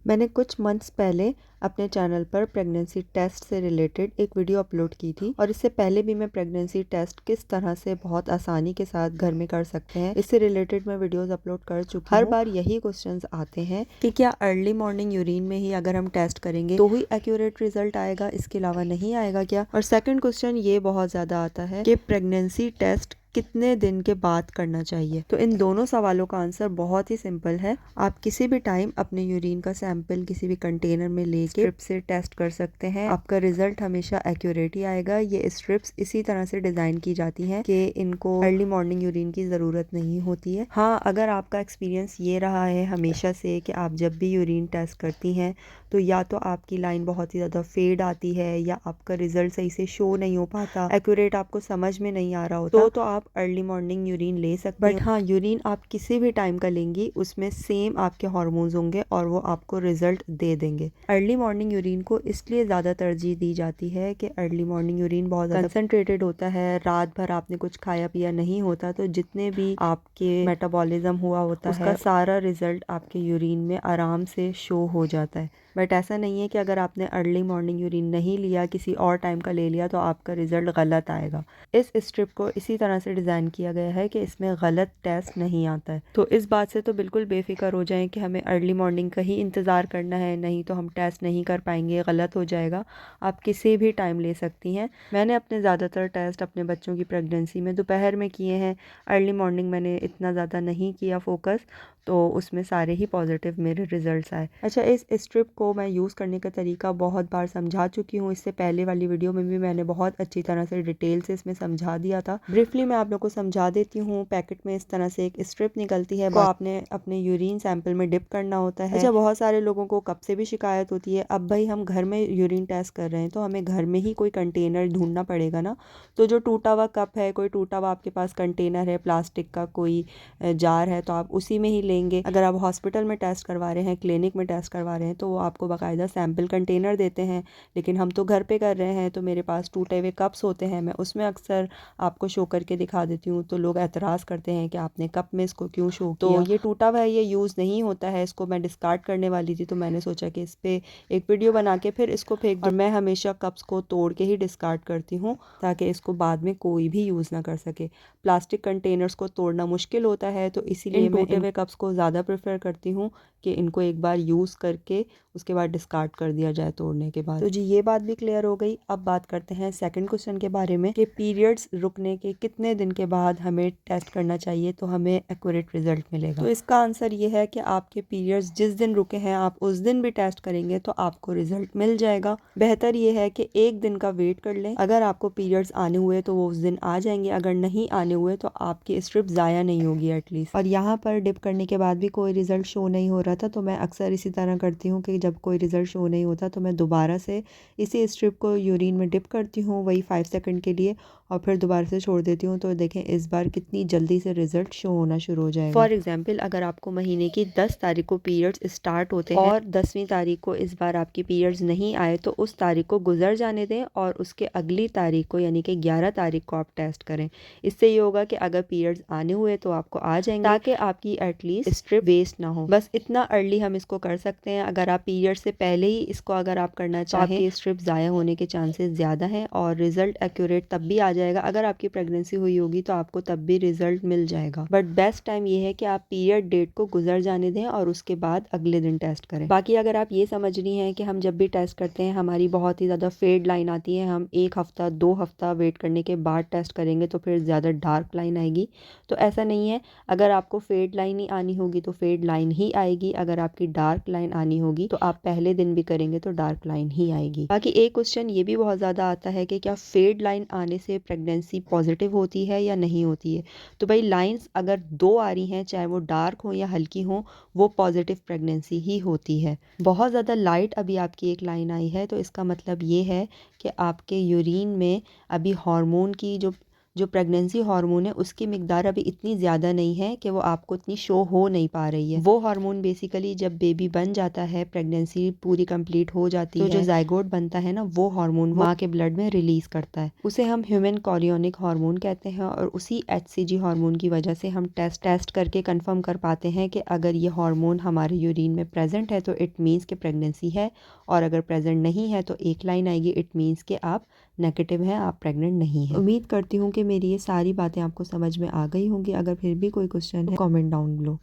मैंने कुछ मंथ्स पहले अपने चैनल पर प्रेगनेंसी टेस्ट से रिलेटेड एक वीडियो अपलोड की थी और इससे पहले भी मैं प्रेगनेंसी टेस्ट किस तरह से बहुत आसानी के साथ घर में कर सकते हैं इससे रिलेटेड मैं वीडियोस अपलोड कर चुकी हूँ। हर बार यही क्वेश्चंस आते हैं कि क्या अर्ली मॉर्निंग यूरिन में ही अगर हम टेस्ट करेंगे तो ही एक्यूरेट रिजल्ट आएगा, इसके अलावा नहीं आएगा क्या। और सेकंड क्वेश्चन ये बहुत ज़्यादा आता है कि प्रेगनेंसी टेस्ट कितने दिन के बाद करना चाहिए। तो इन दोनों सवालों का आंसर बहुत ही सिंपल है। आप किसी भी टाइम अपने यूरिन का सैंपल किसी भी कंटेनर में लेके स्ट्रिप से टेस्ट कर सकते हैं। आपका रिजल्ट हमेशा एक्यूरेट ही आएगा। ये स्ट्रिप्स इसी तरह से डिजाइन की जाती हैं कि इनको अर्ली मॉर्निंग यूरिन की जरूरत नहीं होती है। हाँ, अगर आपका एक्सपीरियंस ये रहा है हमेशा से कि आप जब भी यूरिन टेस्ट करती हैं तो या तो आपकी लाइन बहुत ही ज़्यादा फेड आती है या आपका रिजल्ट सही से शो नहीं हो पाता, एक्यूरेट आपको समझ में नहीं आ रहा होता, तो आप अर्ली मॉर्निंग यूरिन ले सकते हैं। बट हाँ, यूरिन आप किसी भी टाइम का लेंगी उसमें सेम आपके हार्मोन्स होंगे और वो आपको रिजल्ट दे देंगे। अर्ली मॉर्निंग यूरिन को इसलिए ज़्यादा तरजीह दी जाती है कि अर्ली मॉर्निंग यूरिन बहुत ज़्यादा कंसंट्रेटेड होता है, रात भर आपने कुछ खाया पिया नहीं होता, तो जितने भी आपके मेटाबॉलिज्म हुआ होता है उसका सारा रिजल्ट आपके यूरिन में आराम से शो हो जाता है। बट ऐसा नहीं है कि अगर आपने अर्ली मॉर्निंग यूरिन नहीं लिया, किसी और टाइम का ले लिया तो आपका रिजल्ट गलत आएगा। इस स्ट्रिप को इसी तरह से डिज़ाइन किया गया है कि इसमें गलत टेस्ट नहीं आता है। तो इस बात से तो बिल्कुल बेफिक्र हो जाएं कि हमें अर्ली मॉर्निंग का ही इंतज़ार करना है, नहीं तो हम टेस्ट नहीं कर पाएंगे, गलत हो जाएगा। आप किसी भी टाइम ले सकती हैं। मैंने अपने ज़्यादातर टेस्ट अपने बच्चों की प्रेगनेंसी में दोपहर में किए हैं। अर्ली मॉर्निंग मैंने इतना ज़्यादा नहीं किया फोकस, तो उसमें सारे ही पॉजिटिव मेरे रिजल्ट्स आए। अच्छा, इस स्ट्रिप को मैं यूज़ करने का तरीका बहुत बार समझा चुकी हूँ। इससे पहले वाली वीडियो में भी मैंने बहुत अच्छी तरह से डिटेल से इसमें समझा दिया था। ब्रीफली मैं आप लोग को समझा देती हूँ। पैकेट में इस तरह से एक स्ट्रिप निकलती है, वो आपने अपने यूरिन सैंपल में डिप करना होता है। अच्छा, बहुत सारे लोगों को कप से भी शिकायत होती है। अब भाई हम घर में यूरिन टेस्ट कर रहे हैं तो हमें घर में ही कोई कंटेनर ढूंढना पड़ेगा ना। तो जो टूटा हुआ कप है, कोई टूटा हुआ आपके पास कंटेनर है प्लास्टिक का, कोई जार है, तो आप उसी में ही लेंगे। अगर आप हॉस्पिटल में टेस्ट करवा रहे हैं, क्लिनिक में टेस्ट करवा रहे हैं, तो वो आपको बाकायदा सैंपल कंटेनर देते हैं। लेकिन हम तो घर पे कर रहे हैं तो मेरे पास टूटे हुए कप्स होते हैं, मैं उसमें अक्सर आपको शो करके दिखा देती हूँ। तो लोग एतराज़ करते हैं कि आपने कप में इसको क्यों शो किया। तो ये टूटा हुआ है, ये यूज़ नहीं होता है, इसको मैं डिस्कार्ड करने वाली थी, तो मैंने सोचा कि इस पर एक वीडियो बना के फिर इसको फेंक दूँ। और मैं हमेशा कप्स को तोड़ के ही डिस्कार्ड करती हूँ ताकि इसको बाद में कोई भी यूज़ ना कर सके। प्लास्टिक कंटेनर्स को तोड़ना मुश्किल होता है, तो इसीलिए मैं टूटे हुए कप्स को ज़्यादा प्रेफर करती हूँ कि इनको एक बार यूज़ करके उसके बाद डिस्कार्ड कर दिया जाए तोड़ने के बाद। तो जी, ये बात भी क्लियर हो गई। अब बात करते हैं सेकंड क्वेश्चन के बारे में कि पीरियड्स रुकने के कितने दिन के बाद हमें टेस्ट करना चाहिए तो हमें एक्यूरेट रिजल्ट मिलेगा। तो इसका आंसर ये है कि आपके पीरियड्स जिस दिन रुके हैं आप उस दिन भी टेस्ट करेंगे तो आपको रिजल्ट मिल जाएगा। बेहतर ये है कि एक दिन का वेट कर लें। अगर आपको पीरियड्स आने हुए तो वो उस दिन आ जाएंगे, अगर नहीं आने हुए तो आपकी स्ट्रिप ज़ाया नहीं होगी एटलीस्ट। और यहाँ पर डिप करने के बाद भी कोई रिजल्ट शो नहीं हो रहा था तो मैं अक्सर इसी तरह करती हूँ कि जब कोई रिजल्ट शो नहीं होता तो मैं दोबारा से इसी स्ट्रिप को यूरिन में डिप करती हूँ, वही 5 सेकंड के लिए, और फिर दोबारा से छोड़ देती हूँ। तो देखें इस बार कितनी जल्दी से रिजल्ट शो होना शुरू हो जाएगा। फॉर एग्जाम्पल, अगर आपको महीने की 10 तारीख को पीरियड्स स्टार्ट होते हैं और 10वीं तारीख को इस बार आपकी पीरियड्स नहीं आए तो उस तारीख को गुजर जाने दें और उसके अगली तारीख को यानी कि 11 तारीख को आप टेस्ट करें। इससे ये होगा कि अगर पीरियड्स आने हुए तो आपको आ जाएंगे, ताकि आपकी एटलीस्ट स्ट्रिप वेस्ट ना हो। बस इतना अर्ली हम इसको कर सकते हैं। अगर आप पीरियड से पहले ही इसको अगर आप करना चाहें, आपकी स्ट्रिप ज़ाया होने के चांसेस ज़्यादा हैं और रिजल्ट एक्यूरेट तब भी आ जाएगा। अगर आपकी प्रेगनेंसी हुई होगी तो आपको तब भी रिजल्ट मिल जाएगा। बट बेस्ट टाइम ये है कि आप पीरियड डेट को गुजर जाने दें और उसके बाद अगले दिन टेस्ट करें। बाकी अगर आप ये समझ रही हैं कि हम जब भी टेस्ट करते हैं हमारी बहुत ही ज़्यादा फेड लाइन आती है, हम 1 हफ्ता 2 हफ्ता वेट करने के बाद टेस्ट करेंगे तो फिर ज़्यादा डार्क लाइन आएगी, तो ऐसा नहीं है। अगर आपको फेड लाइन ही आनी होगी तो फेड लाइन ही आएगी, अगर आपकी डार्क लाइन आनी होगी तो आप पहले दिन भी करेंगे तो डार्क लाइन ही आएगी। बाकी एक क्वेश्चन ये भी बहुत ज़्यादा आता है कि क्या फेड लाइन आने से प्रेगनेंसी पॉजिटिव होती है या नहीं होती है। तो भाई लाइंस अगर 2 आ रही हैं, चाहे वो डार्क हो या हल्की हो, वो पॉजिटिव प्रेगनेंसी ही होती है। बहुत ज़्यादा लाइट अभी आपकी एक लाइन आई है तो इसका मतलब ये है कि आपके यूरिन में अभी हार्मोन की जो जो प्रेगनेंसी हार्मोन है उसकी मिकदार अभी इतनी ज़्यादा नहीं है कि वो आपको इतनी शो हो नहीं पा रही है। वो हार्मोन बेसिकली जब बेबी बन जाता है, प्रेगनेंसी पूरी कंप्लीट हो जाती है, तो जो जाइगोट बनता है ना, वो हार्मोन माँ के ब्लड में रिलीज करता है। उसे हम ह्यूमन कोरियोनिक हार्मोन कहते हैं और उसी HCG हार्मोन की वजह से हम टेस्ट करके कंफर्म कर पाते हैं कि अगर ये हार्मोन हमारे यूरिन में प्रेजेंट है तो इट मीन्स कि प्रेगनेंसी है, और अगर प्रेजेंट नहीं है तो एक लाइन आएगी, इट मीन्स कि आप नेगेटिव हैं, आप प्रेग्नेंट नहीं हैं। उम्मीद करती हूँ कि मेरी ये सारी बातें आपको समझ में आ गई होंगी। अगर फिर भी कोई क्वेश्चन है, कमेंट डाउन बिलो।